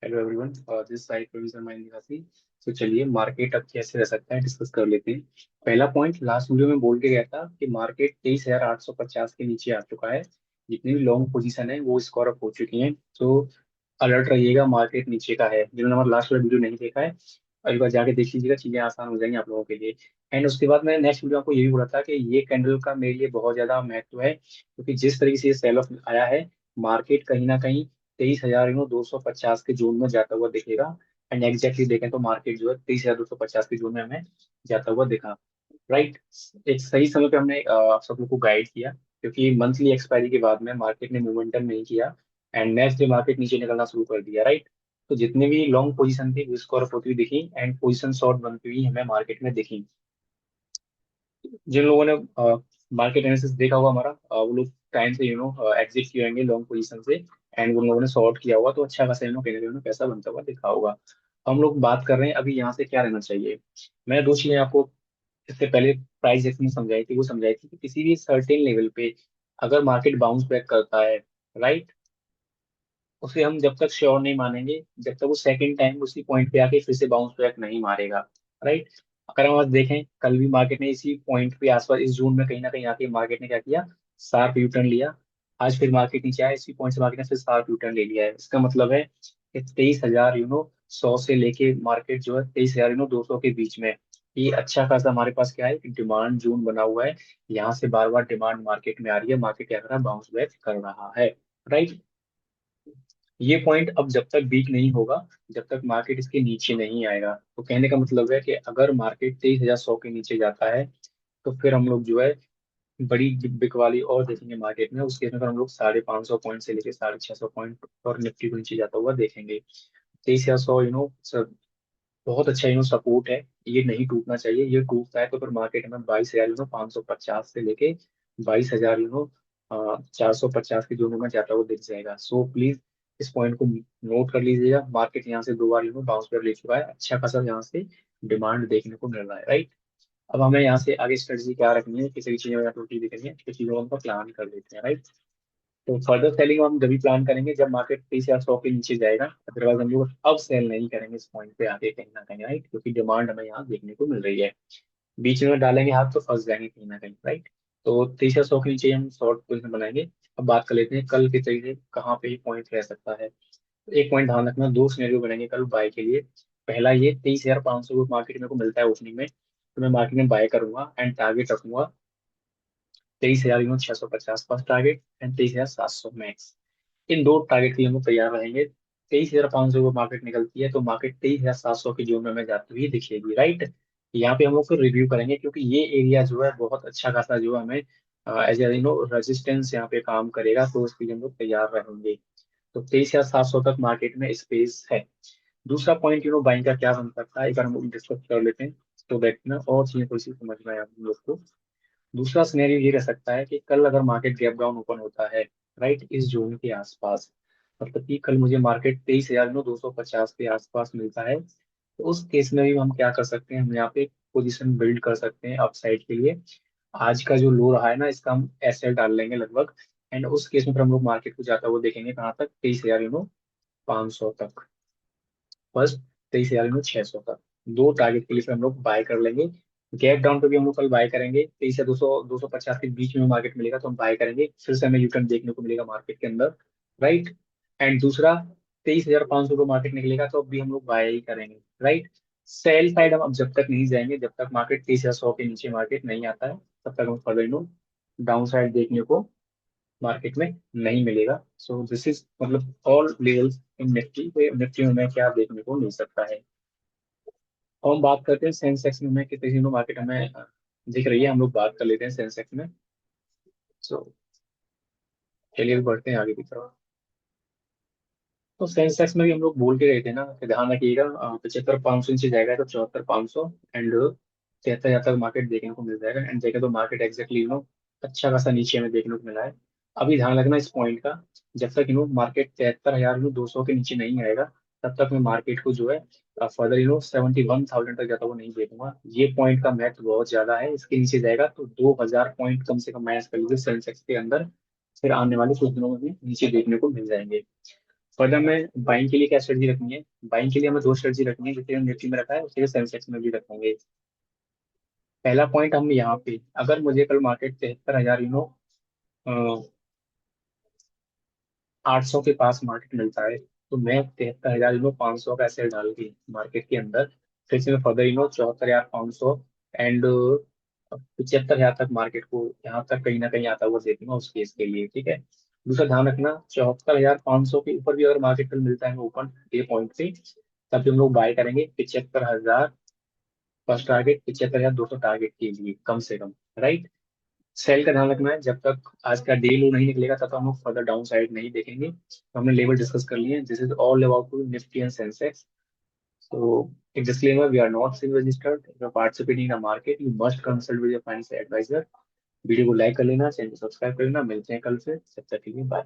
Hello everyone, this side producer mind निवासी। तो चलिए मार्केट अब कैसे रह सकता है डिस्कस कर लेते हैं। पहला पॉइंट लास्ट वीडियो में बोल के गया था कि मार्केट 23,850 के नीचे आ चुका है। जितनी भी लॉन्ग पोजीशन है वो स्कोर अप हो चुकी हैं। तो अलर्ट रहिएगा, मार्केट नीचे का है। जिन्होंने हमारा लास्ट वाला वीडियो नहीं देखा है, एक बार जाके देख लीजिएगा, चीजें आसान हो जाएंगी आप लोगों के लिए। एंड उसके बाद मैंने नेक्स्ट वीडियो आपको ये भी बोला था कि ये कैंडल का मेरे लिए बहुत ज्यादा महत्व है, क्योंकि जिस तरीके से ये सेल ऑफ आया है, मार्केट कहीं ना कहीं 23,250 के जोन में जाता हुआ दिखेगा। एंड एग्जैक्टली देखें तो मार्केट जो है 23,250 के जोन में हमें जाता हुआ दिखा। राइट। एक सही समय पे हमने आप सब लोग को गाइड किया, क्योंकि मंथली एक्सपायरी के बाद में मार्केट ने मोमेंटम नहीं किया एंड नेक्स्ट डे मार्केट नीचे निकलना शुरू कर दिया। राइट। तो जितने भी लॉन्ग पोजीशन थी वो स्कोर होती हुई दिखी एंड पोजीशन शॉर्ट बनती हुई हमें मार्केट में दिखी। जिन लोगों ने मार्केट एनालिसिस देखा होगा हमारा, वो लोग टाइम से एग्जिट किए होंगे लॉन्ग पोजीशन से। एंड उन लोगों ने शॉर्ट किया होगा तो अच्छा खासा कहीं ना कहीं पैसा बनता हुआ दिखा होगा। हम लोग बात कर रहे हैं अभी यहाँ से क्या रहना चाहिए। मैंने दो चीजें आपको इससे पहले प्राइस एक्शन में समझाई थी। वो समझाई थी कि किसी भी सर्टेन लेवल पे अगर मार्केट बाउंस बैक करता है, राइट, उसे हम जब तक श्योर नहीं मानेंगे जब तक वो सेकंड टाइम उसी पॉइंट पे आके फिर से बाउंस बैक नहीं मारेगा। राइट। अगर हम आज देखें, कल भी मार्केट ने इसी पॉइंट पे आसपास इस जोन में कहीं ना कहीं आके मार्केट ने क्या किया, शार्प यू टर्न लिया। आज फिर मार्केट नीचे आया, इसी पॉइंट से मार्केट ने फिर शार्प यू टर्न ले लिया है। इसका मतलब है कि 23,100 से लेके मार्केट जो है 23,200 के बीच में, ये अच्छा खासा हमारे पास क्या है, डिमांड जोन बना हुआ है। यहाँ से बार बार डिमांड मार्केट में आ रही है, मार्केट क्या कर रहा है, बाउंस बैक कर रहा है। राइट। ये पॉइंट अब जब तक वीक नहीं होगा, जब तक मार्केट इसके नीचे नहीं आएगा। तो कहने का मतलब है कि अगर मार्केट 23,100 के नीचे जाता है तो फिर हम लोग जो है बड़ी बिक वाली और देखेंगे मार्केट में। उस केस में फिर हम लोग 550 पॉइंट से लेके 650 पॉइंट और निफ्टी को नीचे जाता हुआ देखेंगे। 23,100 सब बहुत अच्छा सपोर्ट है। ये नहीं टूटना चाहिए। ये टूटता है तो फिर मार्केट में 22,550 से लेके 22,000 450 के जोनों में जाता हुआ दिख जाएगा। सो प्लीज इस पॉइंट को नोट कर लीजिएगा। मार्केट यहाँ से दो बार बाउंस बैक ले चुका है, अच्छा खासा यहाँ से डिमांड देखने को मिल रहा है। राइट। अब हमें यहाँ से आगे स्ट्रेटजी क्या रखनी है, किसी भी चीज में टूटी दिखेंगे तो चीजों को प्लान कर लेते हैं। राइट। तो फर्दर सेलिंग हम जब भी प्लान करेंगे जब मार्केट 30 या 100 के नीचे जाएगा। अदरवाइज हम लोग अब सेल नहीं करेंगे इस पॉइंट पे आके कहीं ना कहीं। राइट। क्योंकि डिमांड हमें यहाँ देखने को मिल रही है। बीच में डालेंगे हाथ तो फंस जाएंगे कहीं ना कहीं। राइट। तो 30 या 100 के नीचे हम शॉर्ट पोजिशन बनाएंगे। अब बात कर लेते हैं कल के तरीके कहाँ पे ये पॉइंट रह सकता है। तो एक पॉइंट ध्यान रखना, दो सिनेरियो बनेंगे कल बाय के लिए। पहला, ये 23,500 मार्केट मेरे को मिलता है ओपनिंग में तो मैं मार्केट में बाय करूंगा एंड टारगेट रखूंगा 23,650 फर्स्ट टारगेट एंड 23,700 मैक्स। इन दो टारगेट के लिए हम लोग तैयार रहेंगे। 23,500 को मार्केट निकलती है तो मार्केट 23,700 के जोन में हमें जाती हुई दिखेगी। राइट। यहाँ पे हम लोग फिर रिव्यू करेंगे, क्योंकि ये एरिया जो है बहुत अच्छा खासा जो है हमें एज रेजिस्टेंस यहाँ पे काम करेगा। तो उसके लिए हम लोग तैयार रहेंगे। तो 23,700 तक मार्केट में स्पेस है। दूसरा पॉइंट बाइंग का क्या बन सकता है, एक बार हम लोग डिस्कस कर लेते हैं तो देखना और चीजें थोड़ी सी समझ में आए हम लोग को। दूसरा सिनेरियो ये रह सकता है कि कल अगर मार्केट गैप डाउन ओपन होता है, राइट, इस जोन के आसपास, मतलब कि कल मुझे मार्केट 23,250 के आसपास मिलता है, तो उस केस में भी हम क्या कर सकते हैं, हम यहाँ पे पोजीशन बिल्ड कर सकते हैं अपसाइड के लिए। आज का जो लो रहा है ना, इसका हम एसएल डाल लेंगे लगभग। एंड उस केस में फिर हम लोग मार्केट को जाता हुआ देखेंगे कहाँ तक, 23,500 तक फर्स्ट, 23,600 तक। दो टारगेट के लिए फिर हम लोग बाय कर लेंगे। गैप डाउन पे भी हम लोग कल बाय करेंगे। 23 या 250 के बीच में मार्केट मिलेगा तो हम बाय करेंगे, फिर से हमें यूटर्न देखने को मिलेगा मार्केट के अंदर। राइट। एंड दूसरा, 23,500 को मार्केट निकलेगा तो अब भी हम लोग बाय ही करेंगे। राइट। सेल साइड हम अब जब तक नहीं जाएंगे जब तक मार्केट 23,100 के नीचे मार्केट नहीं आता है, तब तक हम फर्दर डाउन साइड देखने को मार्केट में नहीं मिलेगा। सो दिस इज मतलब all levels in Nifty. Nifty में हमें क्या देखने को मिल सकता है। और हम बात करते हैं सेंसेक्स में हमें कितने दिनों मार्केट हमें दिख रही है, हम लोग बात कर लेते हैं सेंसेक्स में। सो चलिए बढ़ते हैं आगे की तरफ। तो सेंसेक्स में भी हम लोग बोल के गए थे ना कि ध्यान रखिएगा, 75,500 नीचे जाएगा तो 74,500 एंड 73,000 तक मार्केट देखने को मिल जाएगा। एंड देखें तो मार्केट एग्जैक्टली अच्छा खासा नीचे में देखने को मिला है। अभी ध्यान रखना इस पॉइंट का, जब तक मार्केट 73,200 के नीचे नहीं आएगा तब तक मैं मार्केट को जो है फर्दर 71,000 तक जाता हुआ नहीं देखूंगा। ये पॉइंट का महत्व बहुत ज्यादा है। इसके नीचे जाएगा तो 2,000 पॉइंट कम से कम माइनस कर लीजिए सेंसेक्स के अंदर, फिर आने वाले कुछ दिनों में भी नीचे देखने को मिल जाएंगे। फर्दर में बाइंग के लिए क्या स्ट्रेटजी रखनी है? बाइंग के लिए हमें दो स्ट्रेटजी रखनी है, जैसे हम निफ्टी में रखा है उसे सेंसेक्स में भी रखेंगे। पहला पॉइंट हम यहाँ पे, अगर मुझे कल मार्केट 73,000 800 के पास मार्केट मिलता है, तो मैं 73,000 500 का ऐसे डाल के मार्केट के अंदर फिर से मैं फर्दर 74,500 एंड 75,000 तक मार्केट को यहाँ तक कहीं ना कहीं आता हुआ देखूंगा उस केस के लिए, ठीक है। दूसरा ध्यान रखना, 74,500 के ऊपर भी अगर मार्केट कल मिलता है ओपन डे पॉइंट पे, तब भी हम लोग बाय करेंगे 75,000 फर्स्ट टारगेट, 75,200 टारगेट के लिए कम से कम, राइट। सेल का ध्यान रखना है, जब तक आज का डे लो नहीं निकलेगा तब तक हम लोग फर्दर डाउन साइड नहीं देखेंगे। तो हमने लेवल डिस्कस कर लिए, this is all about to Nifty and Sensex. So, a disclaimer, we are not SIM registered. If you're participating in a market, you must consult with your financial advisor. Video को like कर लेना, channel को subscribe कर लेना, मिलते हैं कल से, तब तक के लिए बाय।